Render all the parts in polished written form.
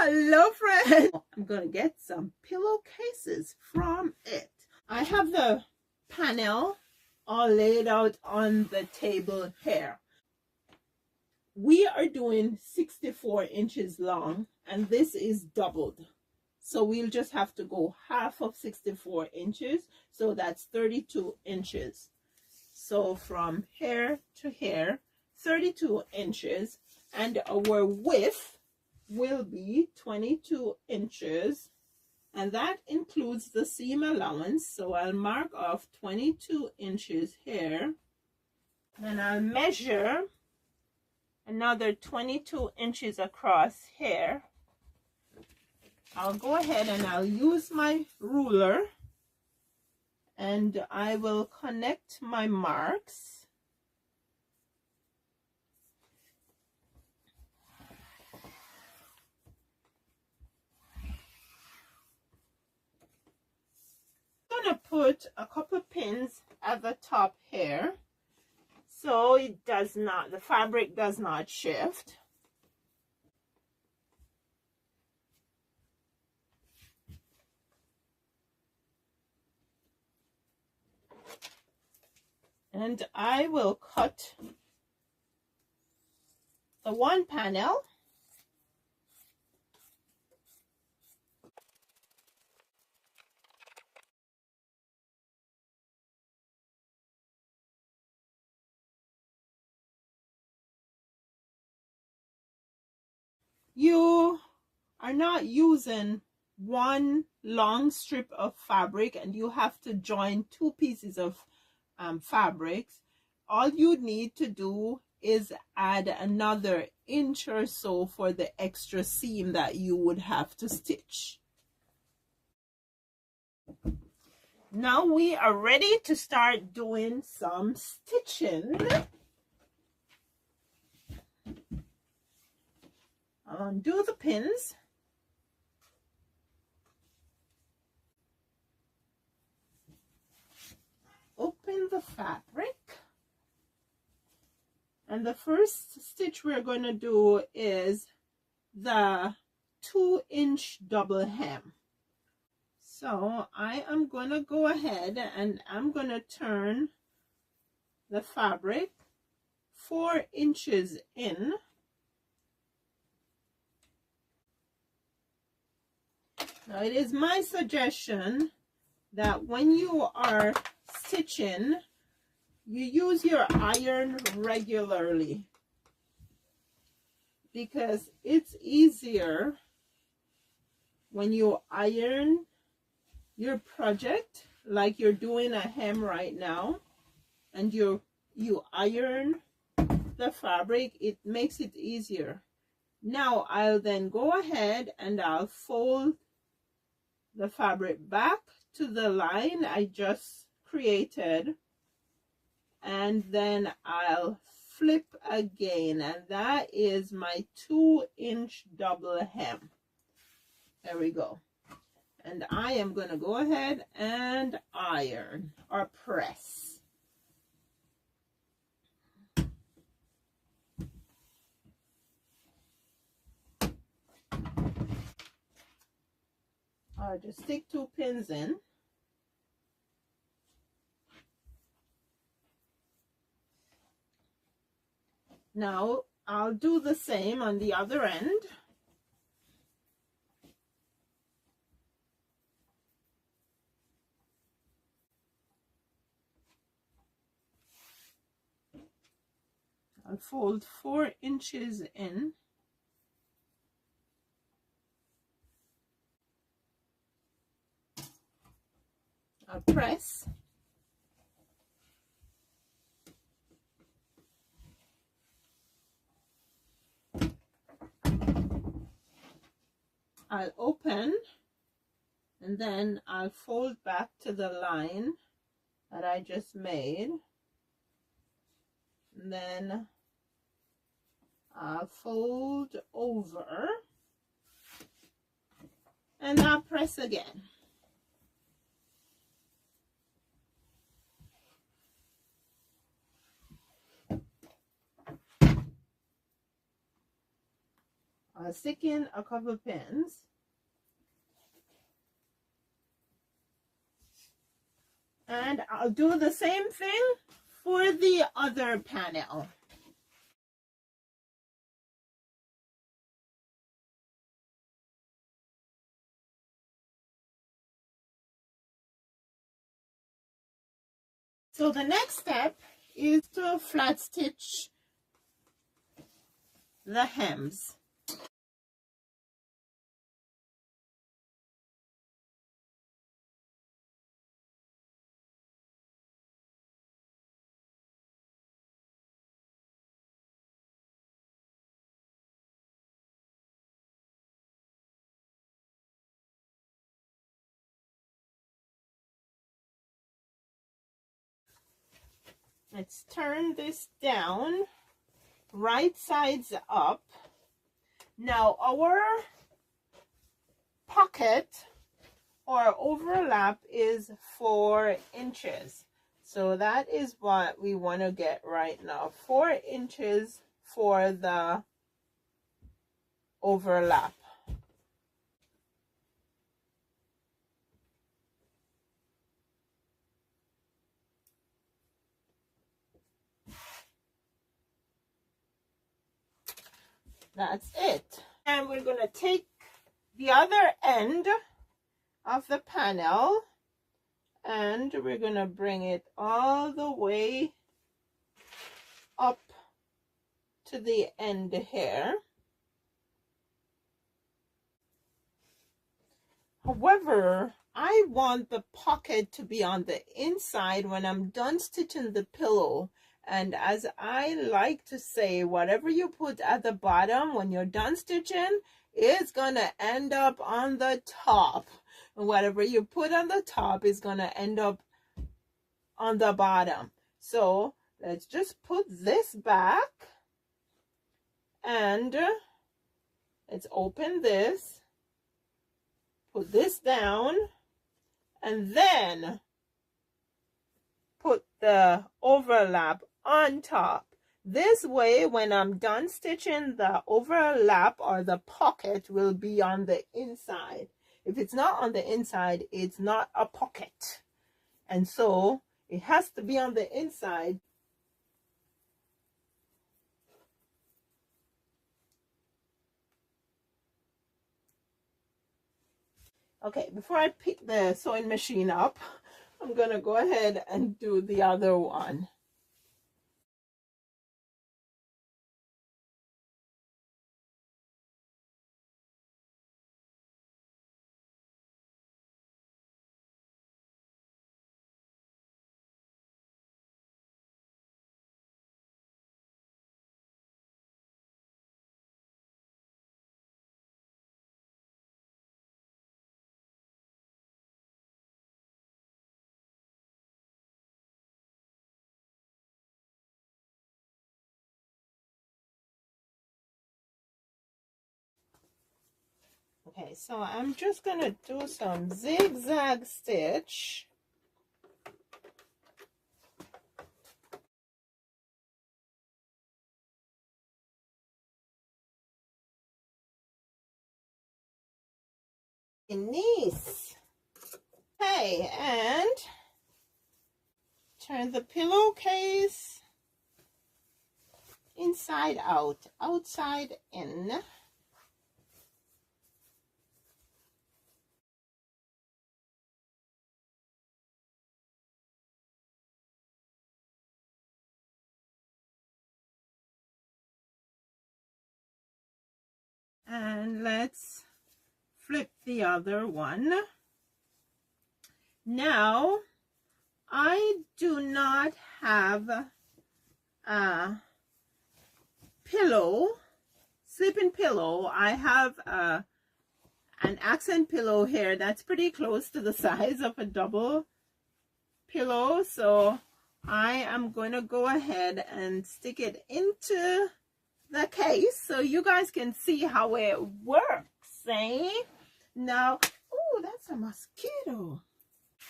Hello friends, I'm gonna get some pillowcases from it. I have the panel all laid out on the table here. We are doing 64 inches long and this is doubled, so we'll just have to go half of 64 inches, so that's 32 inches. So from here to here, 32 inches, and our width will be 22 inches, and that includes the seam allowance. So I'll mark off 22 inches here, then I'll measure another 22 inches across here. I'll go ahead and I'll use my ruler and I will connect my marks. I'm gonna put a couple pins at the top here so it does not, the fabric does not shift. And I will cut the one panel. You are not using one long strip of fabric and you have to join two pieces of fabrics. All you need to do is add another inch or so for the extra seam that you would have to stitch. Now we are ready to start doing some stitching. I'll undo the pins. Open the fabric. And the first stitch we're going to do is the 2-inch double hem. So I am going to go ahead and I'm going to turn the fabric 4 inches in. Now it is my suggestion that when you are stitching, you use your iron regularly, because it's easier when you iron your project, like you're doing a hem right now, and you iron the fabric. It makes it easier. Now I'll then go ahead and I'll fold the fabric back to the line I just created, and then I'll flip again, and that is my 2-inch double hem. There we go. And I am going to go ahead and iron or press. I'll just stick 2 pins in. Now I'll do the same on the other end. I'll fold 4 inches in. I'll press. I'll open, and then I'll fold back to the line that I just made. And then I'll fold over, and I'll press again. I'll stick in a couple pins. And I'll do the same thing for the other panel. So the next step is to flat stitch the hems. Let's turn this down, right sides up. Now our pocket or overlap is 4 inches. So that is what we want to get right now. 4 inches for the overlap. That's it. And we're going to take the other end of the panel and we're going to bring it all the way up to the end here. However, I want the pocket to be on the inside when I'm done stitching the pillow. And as I like to say, whatever you put at the bottom when you're done stitching is going to end up on the top. And whatever you put on the top is going to end up on the bottom. So let's just put this back and let's open this, put this down, and then put the overlap on top. This way, when I'm done stitching, the overlap or the pocket will be on the inside. If it's not on the inside, it's not a pocket. And so it has to be on the inside. Okay, before I pick the sewing machine up, I'm going to go ahead and do the other one. Okay, so I'm just going to do some zigzag stitch. Nice. Okay, and turn the pillowcase inside out, outside in. And let's flip the other one. Now, I do not have a pillow, sleeping pillow. I have an accent pillow here that's pretty close to the size of a double pillow. So I am going to go ahead and stick it into the case so you guys can see how it works, eh? Now, oh, that's a mosquito.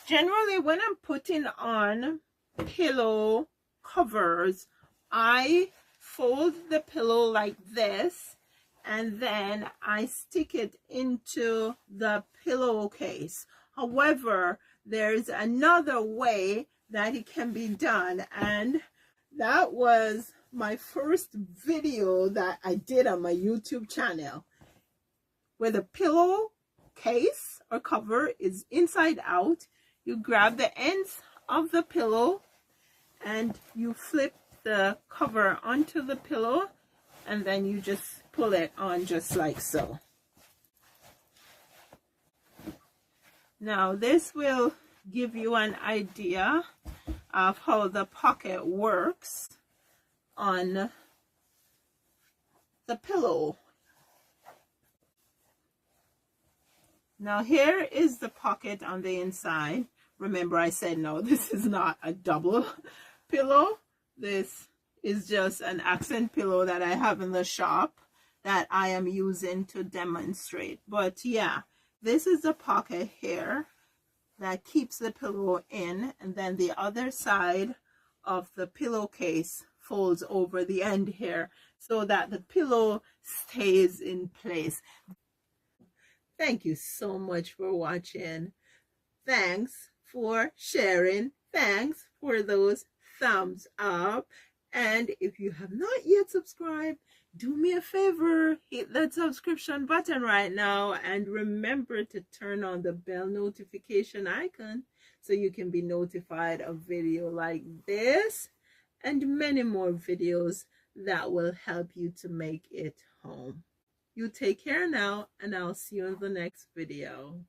Generally, when I'm putting on pillow covers, I fold the pillow like this and then I stick it into the pillowcase. However, there's another way that it can be done, and that was my first video that I did on my YouTube channel, where the pillowcase or cover is inside out. You grab the ends of the pillow and you flip the cover onto the pillow, and then you just pull it on just like so. Now this will give you an idea of how the pocket works on the pillow. Now here is the pocket on the inside. Remember, I said no, this is not a double pillow. This is just an accent pillow that I have in the shop that I am using to demonstrate. But yeah, this is the pocket here that keeps the pillow in, and then the other side of the pillowcase folds over the end here so that the pillow stays in place. Thank you so much for watching. Thanks for sharing. Thanks for those thumbs up. And if you have not yet subscribed, do me a favor, hit that subscription button right now, and remember to turn on the bell notification icon so you can be notified of video like this and many more videos that will help you to make it home. You take care now, and I'll see you in the next video.